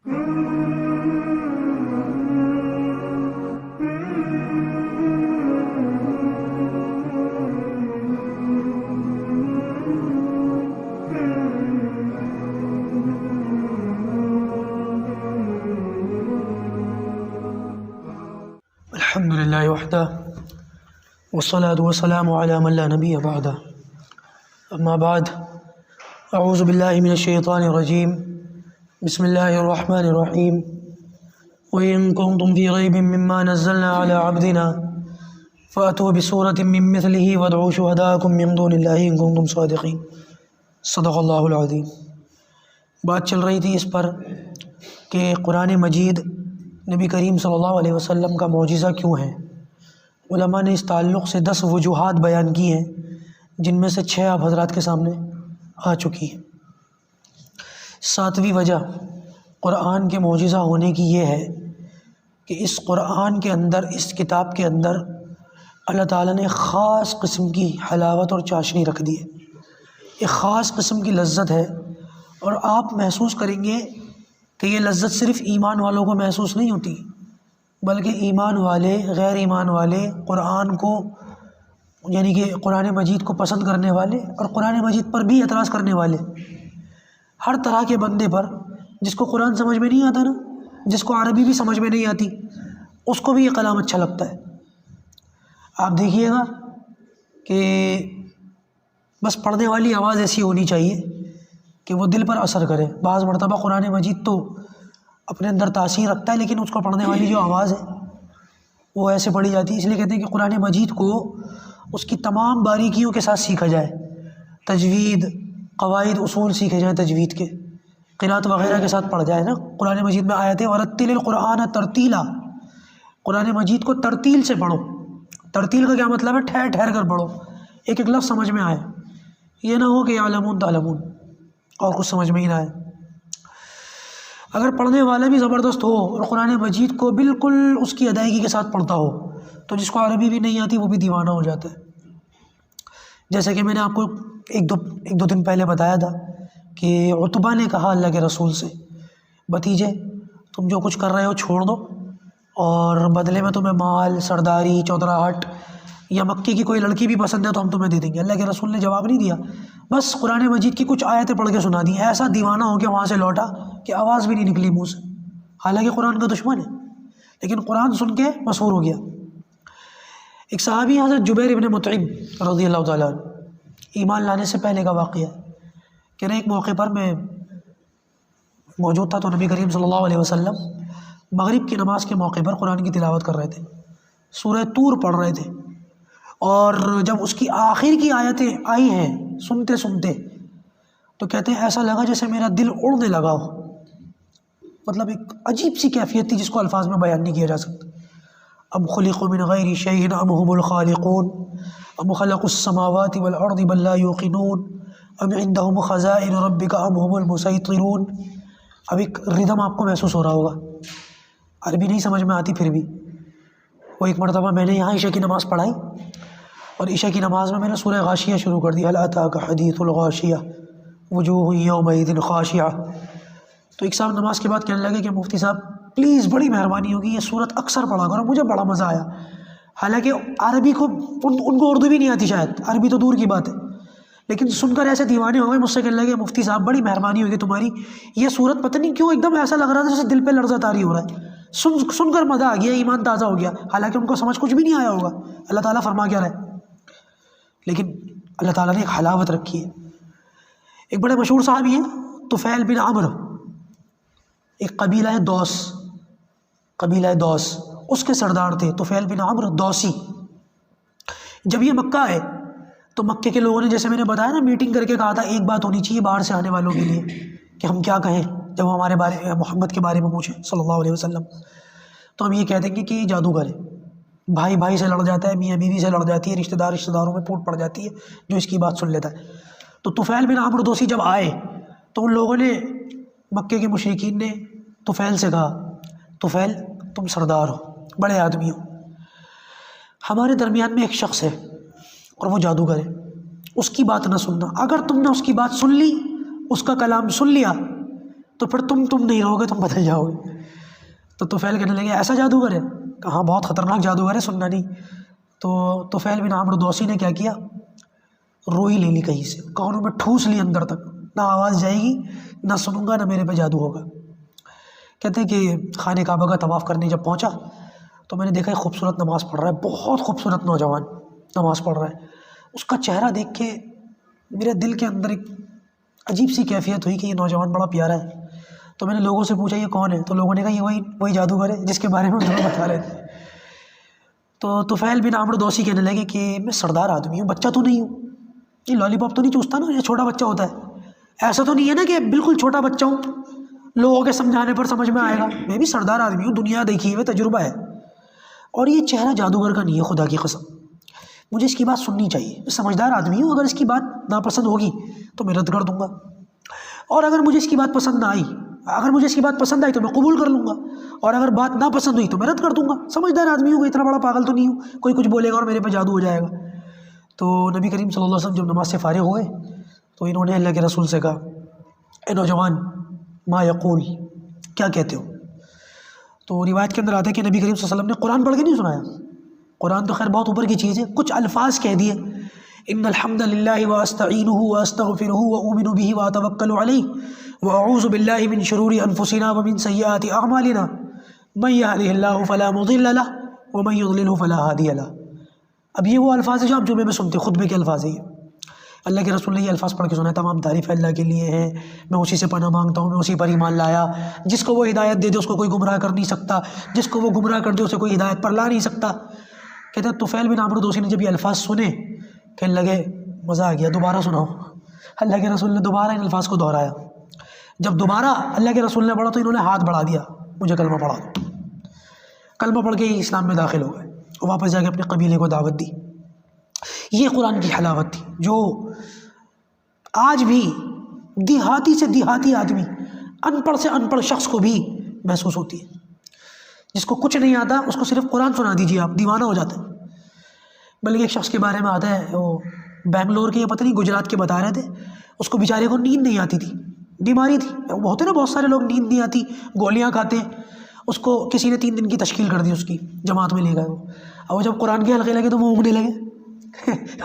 الحمد للہ وحدہ والصلاة والسلام علی من لا نبی بعدہ اما بعد اعوذ باللہ من الشیطان الرجیم بسم اللہ الرحمن الرحیم وَإِن كُنتُم فِي رَيْبٍ مِّمَّا نَزَّلْنَا عَلَىٰ عَبْدِنَا فَأْتُوا بِسُورَةٍ مِّن مِّثْلِهِ وَادْعُوا شُهَدَاءَكُم مِّن دُونِ اللَّهِ إِن كُنتُم صَادِقِينَ صدق اللہ العظیم۔ بات چل رہی تھی اس پر کہ قرآن مجید نبی کریم صلی اللہ علیہ وسلم کا معجزہ کیوں ہے۔ علماء نے اس تعلق سے 10 وجوہات بیان کی ہیں، جن میں سے 6 آپ حضرات کے سامنے آ چکی ہیں۔ 7ویں وجہ قرآن کے معجزہ ہونے کی یہ ہے کہ اس قرآن کے اندر، اس کتاب کے اندر اللہ تعالیٰ نے خاص قسم کی حلاوت اور چاشنی رکھ دی ہے۔ ایک خاص قسم کی لذت ہے، اور آپ محسوس کریں گے کہ یہ لذت صرف ایمان والوں کو محسوس نہیں ہوتی، بلکہ ایمان والے، غیر ایمان والے، قرآن کو یعنی کہ قرآن مجید کو پسند کرنے والے اور قرآن مجید پر بھی اعتراض کرنے والے، ہر طرح کے بندے پر، جس کو قرآن سمجھ میں نہیں آتا نا، جس کو عربی بھی سمجھ میں نہیں آتی، اس کو بھی یہ کلام اچھا لگتا ہے۔ آپ دیکھیے گا کہ بس پڑھنے والی آواز ایسی ہونی چاہیے کہ وہ دل پر اثر کرے۔ بعض مرتبہ قرآن مجید تو اپنے اندر تاثیر رکھتا ہے، لیکن اس کو پڑھنے والی جو آواز ہے وہ ایسے پڑھی جاتی ہے۔ اس لیے کہتے ہیں کہ قرآن مجید کو اس کی تمام باریکیوں کے ساتھ سیکھا جائے، تجوید، قواعد، اصول سیکھے جائیں تجوید کے، قرات وغیرہ کے ساتھ پڑھ جائے نا۔ قرآن مجید میں آیت ہے وَرَتِّلِ الْقُرْآنَ تَرْتِیلًا، قرآن مجید کو ترتیل سے پڑھو۔ ترتیل کا کیا مطلب ہے؟ ٹھہر ٹھہر کر پڑھو، ایک ایک لفظ سمجھ میں آئے، یہ نہ ہو کہ یعلمون تعلمون اور کچھ سمجھ میں ہی نہ آئے۔ اگر پڑھنے والا بھی زبردست ہو اور قرآن مجید کو بالکل اس کی ادائیگی کے ساتھ پڑھتا ہو، تو جس کو عربی بھی نہیں آتی وہ بھی دیوانہ ہو جاتا ہے۔ جیسے کہ میں نے آپ کو ایک دو دن پہلے بتایا تھا کہ عتبہ نے کہا اللہ کے رسول سے، بھتیجے تم جو کچھ کر رہے ہو چھوڑ دو، اور بدلے میں تمہیں مال، سرداری، چودراہٹ یا مکے کی کوئی لڑکی بھی پسند ہے تو ہم تمہیں دے دیں گے۔ اللہ کے رسول نے جواب نہیں دیا، بس قرآن مجید کی کچھ آیتیں پڑھ کے سنا دی۔ ایسا دیوانہ ہو کے وہاں سے لوٹا کہ آواز بھی نہیں نکلی منہ سے، حالانکہ قرآن کا دشمن ہے، لیکن قرآن سن کے مسحور ہو گیا۔ ایک صحابی حضرت جبیر ابن مطعم رضی اللہ تعالیٰ عنہ، ایمان لانے سے پہلے کا واقعہ ہے کہ ایک موقع پر میں موجود تھا، تو نبی کریم صلی اللہ علیہ وسلم مغرب کی نماز کے موقع پر قرآن کی تلاوت کر رہے تھے، سورہ طور پڑھ رہے تھے، اور جب اس کی آخر کی آیتیں آئی ہیں سنتے سنتے تو کہتے ہیں ایسا لگا جیسے میرا دل اڑنے لگا ہو۔ مطلب ایک عجیب سی کیفیت تھی جس کو الفاظ میں بیان نہیں کیا جا سکتا۔ ام خلقوا من غیر شیء ام هم الخالقون ام خلقوا السماوات والارض بل لا یوقنون ام عندهم خزائن ربک ام هم المسیطرون۔ اب ایک ردم آپ کو محسوس ہو رہا ہوگا، عربی نہیں سمجھ میں آتی، پھر بھی وہ ایک مرتبہ میں نے یہاں عشاء کی نماز پڑھائی، اور عشاء کی نماز میں نے سورہ غاشیہ شروع کر دی، هل اتاک حدیث الغاشیہ وجوہ یومئذ خاشعہ۔ تو ایک صاحب نماز کے بعد کہنے لگے کہ مفتی صاحب پلیز بڑی مہربانی ہوگی یہ صورت اکثر پڑھا کرو، مجھے بڑا مزہ آیا۔ حالانکہ عربی کو ان کو اردو بھی نہیں آتی، شاید عربی تو دور کی بات ہے، لیکن سن کر ایسے دیوانے ہو گئے، مجھ سے کہنے لگے مفتی صاحب بڑی مہربانی ہوگی تمہاری، یہ صورت پتہ نہیں کیوں ایک دم ایسا لگ رہا تھا جیسے دل پہ لرزہ طاری ہو رہا ہے، سن کر مزہ آ گیا، ایمان تازہ ہو گیا۔ حالانکہ ان کو سمجھ کچھ بھی نہیں آیا ہوگا اللہ تعالیٰ فرما کیا رہے، لیکن اللہ تعالیٰ نے ایک حلاوت رکھی ہے۔ ایک بڑے مشہور صحابی ہیں طفیل بن عمرو، ایک قبیلہ ہے دوس، اس کے سردار تھے طفیل بن عمرو دوسی۔ جب یہ مکہ آئے تو مکے کے لوگوں نے، جیسے میں نے بتایا نا، میٹنگ کر کے کہا تھا ایک بات ہونی چاہیے باہر سے آنے والوں کے لیے کہ ہم کیا کہیں جب وہ ہمارے بارے میں، محمد کے بارے میں پوچھیں صلی اللہ علیہ وسلم، تو ہم یہ کہہ دیں گے کہ یہ جادوگر ہے، بھائی بھائی سے لڑ جاتا ہے، میاں بیوی سے لڑ جاتی ہے، رشتہ داروں میں پھوٹ پڑ جاتی ہے جو اس کی بات سن لیتا ہے۔ تو طفیل بن عمرو دوسی جب آئے تو ان لوگوں نے، مکے کے مشرکین نے طفیل سے کہا طفیل تم سردار ہو، بڑے آدمی ہو، ہمارے درمیان میں ایک شخص ہے اور وہ جادوگر ہے، اس کی بات نہ سننا، اگر تم نے اس کی بات سن لی، اس کا کلام سن لیا تو پھر تم نہیں رہو گے، تم بدل جاؤ گے۔ تو طفیل کہنے لگے ایسا جادوگر ہے؟ کہا بہت خطرناک جادوگر ہے، سننا نہیں۔ تو طفیل بن عمرو دوسی نے کیا کیا، روئی لے لی کہیں سے، کانوں میں ٹھوس لی اندر تک، نہ آواز جائے گی، نہ سنوں گا، نہ میرے پہ جادو ہوگا۔ کہتے ہیں کہ خانہ کعبہ کا طواف کرنے جب پہنچا تو میں نے دیکھا ایک خوبصورت نماز پڑھ رہا ہے، بہت خوبصورت نوجوان نماز پڑھ رہا ہے۔ اس کا چہرہ دیکھ کے میرے دل کے اندر ایک عجیب سی کیفیت ہوئی کہ یہ نوجوان بڑا پیارا ہے۔ تو میں نے لوگوں سے پوچھا یہ کون ہے؟ تو لوگوں نے کہا یہ وہی جادوگر ہے جس کے بارے میں ہم بتا رہے تھے۔ تو طفیل بن عمرو دوسی کہنے لگے کہ میں سردار آدمی ہوں، بچہ تو نہیں ہوں، یہ لالی پاپ تو نہیں چوستا نا، یہ چھوٹا بچہ ہوتا ہے، ایسا تو نہیں ہے نا کہ بالکل چھوٹا بچہ ہوں، لوگوں کے سمجھانے پر سمجھ میں آئے گا، میں بھی سردار آدمی ہوں، دنیا دیکھی ہوئے تجربہ ہے، اور یہ چہرہ جادوگر کا نہیں ہے، خدا کی قسم مجھے اس کی بات سننی چاہیے، میں سمجھدار آدمی ہوں، اگر اس کی بات ناپسند ہوگی تو میں رد کر دوں گا، اور اگر مجھے اس کی بات پسند نہ آئی، اگر مجھے اس کی بات پسند آئی تو میں قبول کر لوں گا، اور اگر بات ناپسند ہوئی تو میں رد کر دوں گا، سمجھدار آدمی ہوں، اتنا بڑا پاگل تو نہیں ہوں کوئی کچھ بولے گا اور میرے پہ جادو ہو جائے گا۔ تو نبی کریم صلی اللہ علیہ وسلم جب نماز سے فارغ ہوئے تو انہوں نے اللہ کے رسول سے کہا اے نوجوان ما یقول، کیا کہتے ہو؟ تو روایت کے اندر آتا ہے کہ نبی کریم صلی اللہ علیہ وسلم نے قرآن پڑھ کے نہیں سنایا، قرآن تو خیر بہت اوپر کی چیز ہے، کچھ الفاظ کہہ دیے، ان الحمد للہ واستعینہ واستغفرہ واؤمن بہ واتوکل علیہ واعوذ باللہ من شرور انفسنا ومن سیئات اعمالنا من یہدہ اللہ فلا مضل لہ ومن یضللہ فلا ہادی لہ۔ اب یہ وہ الفاظ ہیں جو آپ جمعے میں سنتے، خطبے کے الفاظ ہیں یہ، اللہ کے رسول نے یہ الفاظ پڑھ کے سنا ہے، تمام تعریف اللہ کے لیے ہے، میں اسی سے پناہ مانگتا ہوں، میں اسی پر ایمان لایا، جس کو وہ ہدایت دے دے اس کو کوئی گمراہ کر نہیں سکتا، جس کو وہ گمراہ کر دے اسے کوئی ہدایت پر لا نہیں سکتا۔ کہتے ہیں طفیل بن عمرو دوسی نے جب یہ الفاظ سنے کہنے لگے مزہ آ گیا، دوبارہ سناؤ۔ اللہ کے رسول نے دوبارہ ان الفاظ کو دہرایا، جب دوبارہ اللہ کے رسول نے پڑھا تو انہوں نے ہاتھ بڑھا دیا، مجھے کلمہ پڑھا دو۔ کلمہ پڑھ کے ہی اسلام میں داخل ہو گئے اور واپس جا کے اپنے قبیلے کو دعوت دی۔ یہ قرآن کی حلاوت تھی جو آج بھی دیہاتی سے دیہاتی آدمی، ان پڑھ سے ان پڑھ شخص کو بھی محسوس ہوتی ہے۔ جس کو کچھ نہیں آتا اس کو صرف قرآن سنا دیجیے آپ دیوانہ ہو جاتا ہے۔ بلکہ ایک شخص کے بارے میں آتا ہے، وہ بنگلور کے یا پتہ نہیں گجرات کے بتا رہے تھے، اس کو بیچارے کو نیند نہیں آتی تھی، بیماری تھی، ہوتے نا بہت سارے لوگ نیند نہیں آتی گولیاں کھاتے ہیں، اس کو کسی نے 3 دن کی تشکیل کر دی، اس کی جماعت میں لے گئے وہ، اور وہ جب قرآن کے حلقے لگے تو وہ اونگنے لگے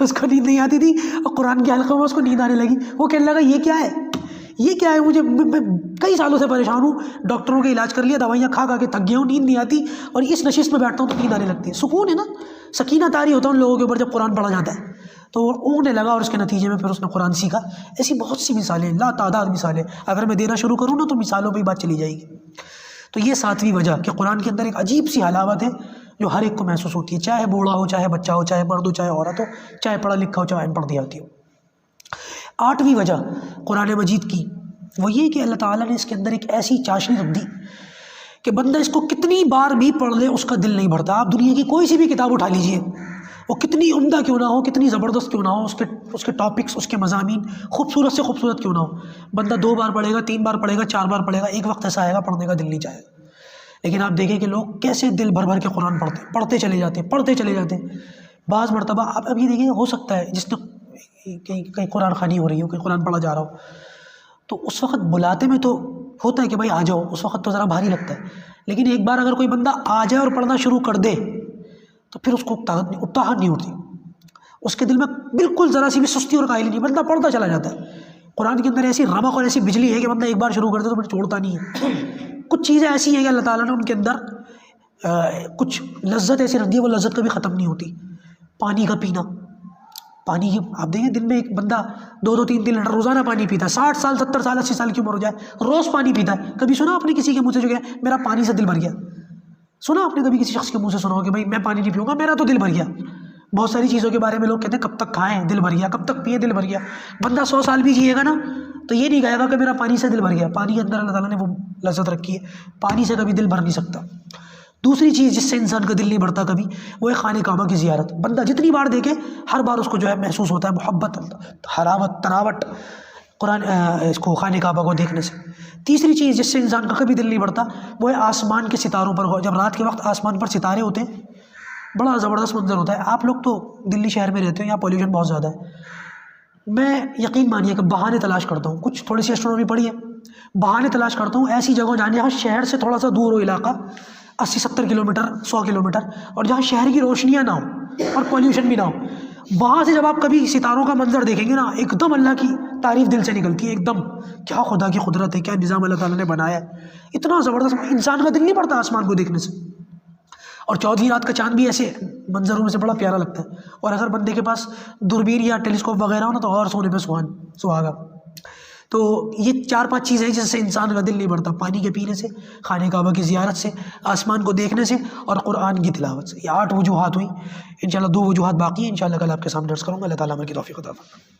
اس کو نیند نہیں آتی تھی اور قرآن کے حلقے میں اس کو نیند آنے لگی، وہ کہنے لگا یہ کیا ہے، یہ کیا ہے، مجھے میں کئی سالوں سے پریشان ہوں، ڈاکٹروں کے علاج کر لیا، دوائیاں کھا کے تھک گیا ہوں، نیند نہیں آتی، اور اس نشست میں بیٹھتا ہوں تو نیند آنے لگتی ہے، سکون ہے نا، سکینہ طاری ہوتا ہے ان لوگوں کے اوپر جب قرآن پڑھا جاتا ہے، تو وہ اونگنے لگا اور اس کے نتیجے میں پھر اس نے قرآن سیکھا۔ ایسی بہت سی مثالیں، لا تعداد مثالیں، اگر میں دینا شروع کروں نا تو مثالوں پہ ہی بات چلی جائے گی۔ تو یہ 7ویں وجہ کہ قرآن کے اندر ایک عجیب سی حلاوت ہے جو ہر ایک کو محسوس ہوتی ہے، چاہے بوڑھا ہو، چاہے بچہ ہو، چاہے مرد ہو، چاہے عورت ہو، چاہے پڑھا لکھا ہو، چاہے ان پڑھ دیہاتی ہو۔ 8ویں وجہ قرآن مجید کی وہ یہ کہ اللہ تعالیٰ نے اس کے اندر ایک ایسی چاشنی رکھ دی کہ بندہ اس کو کتنی بار بھی پڑھ لے اس کا دل نہیں بھرتا۔ آپ دنیا کی کوئی سی بھی کتاب اٹھا لیجئے، وہ کتنی عمدہ کیوں نہ ہو، کتنی زبردست کیوں نہ ہو، اس کے ٹاپکس، اس کے مضامین خوبصورت سے خوبصورت کیوں نہ ہو، بندہ 2 بار پڑھے گا، 3 بار پڑھے گا، 4 بار پڑھے گا، ایک وقت ایسا آئے گا پڑھنے کا دل نہیں چاہے گا۔ لیکن آپ دیکھیں کہ لوگ کیسے دل بھر بھر کے قرآن پڑھتے چلے جاتے ہیں۔ بعض مرتبہ آپ اب یہ دیکھیں، ہو سکتا ہے جس نے کہیں قرآن خوانی ہو رہی ہو، کہیں قرآن پڑھا جا رہا ہو، تو اس وقت بلاتے میں تو ہوتا ہے کہ بھائی آ جاؤ، اس وقت تو ذرا بھاری لگتا ہے، لیکن ایک بار اگر کوئی بندہ آ جائے اور پڑھنا شروع کر دے تو پھر اس کو اکتاہٹ نہیں ہوتی، اس کے دل میں بالکل ذرا سی بھی سستی اور کاہلی نہیں، بندہ پڑھتا چلا جاتا ہے۔ قرآن کے اندر ایسی رمق اور ایسی بجلی ہے کہ بندہ ایک بار شروع کر دے تو پھر چھوڑتا نہیں ہے۔ کچھ چیزیں ایسی ہیں کہ اللہ تعالیٰ نے ان کے اندر کچھ لذت ایسی رکھ دی ہے، وہ لذت کبھی ختم نہیں ہوتی۔ پانی کا پینا، پانی آپ دیکھیں دن میں ایک بندہ 2-2 3-3 لیٹر روزانہ پانی پیتا ہے، 60 سال 70 سال 80 سال کی عمر ہو جائے روز پانی پیتا ہے۔ کبھی سنا آپ نے کسی کے منہ سے جو کہ میرا پانی سے دل بھر گیا؟ سنا آپ نے کبھی کسی شخص کے منہ سے سنا ہو کہ بھائی میں پانی نہیں پیوں گا میرا تو دل بھر گیا؟ بہت ساری چیزوں کے بارے میں لوگ کہتے ہیں کب تک کھائیں دل بھر گیا، کب تک پیے دل بھر گیا۔ بندہ 100 سال بھی جیے گا نا تو یہ نہیں کہے گا کہ میرا پانی سے دل بھر گیا۔ پانی کے اندر اللہ تعالیٰ نے وہ لذت رکھی ہے، پانی سے کبھی دل بھر نہیں سکتا۔ دوسری چیز جس سے انسان کا دل نہیں بھرتا کبھی، وہ ہے خانہ کعبہ کی زیارت۔ بندہ جتنی بار دیکھے ہر بار اس کو جو ہے محسوس ہوتا ہے محبت، حراوت، تراوٹ قرآن اس کو خانہ کعبہ کو دیکھنے سے۔ تیسری چیز جس سے انسان کا کبھی دل نہیں بھرتا وہ ہے آسمان کے ستاروں پر، جب رات کے وقت آسمان پر ستارے ہوتے ہیں بڑا زبردست منظر ہوتا ہے۔ آپ لوگ تو دلی شہر میں رہتے ہیں، یہاں پولیوشن بہت زیادہ ہے، میں یقین مانیے کہ بہانے تلاش کرتا ہوں، کچھ تھوڑی سی اسٹرونومی پڑھی ہے، بہانے تلاش کرتا ہوں ایسی جگہ جانے جہاں شہر سے تھوڑا سا دور ہو علاقہ، 80-70 کلومیٹر 100 کلومیٹر، اور جہاں شہر کی روشنیاں نہ ہوں اور پولیوشن بھی نہ ہو. وہاں سے جب آپ کبھی ستاروں کا منظر دیکھیں گے نا، ایک دم اللہ کی تعریف دل سے نکلتی ہے، ایک دم کیا خدا کی قدرت ہے، کیا نظام اللہ تعالیٰ نے بنایا ہے، اتنا زبردست. انسان کا دل نہیں پڑتا آسمان کو دیکھنے سے. اور 14ویں رات کا چاند بھی ایسے منظروں میں سے بڑا پیارا لگتا ہے. اور اگر بندے کے پاس دوربین یا ٹیلیسکوپ وغیرہ ہو نا تو اور سونے پہ سہاگا. تو یہ 4-5 چیزیں ہیں جس سے انسان کا دل نہیں بڑھتا: پانی کے پینے سے، خانہ کعبہ کی زیارت سے، آسمان کو دیکھنے سے، اور قرآن کی تلاوت سے. یہ 8 وجوہات ہوئیں. انشاءاللہ 2 وجوہات باقی ہیں، انشاءاللہ کل آپ کے سامنے عرض کروں گا. اللہ تعالیٰ ہمیں کی توفیق عطا فرمائے.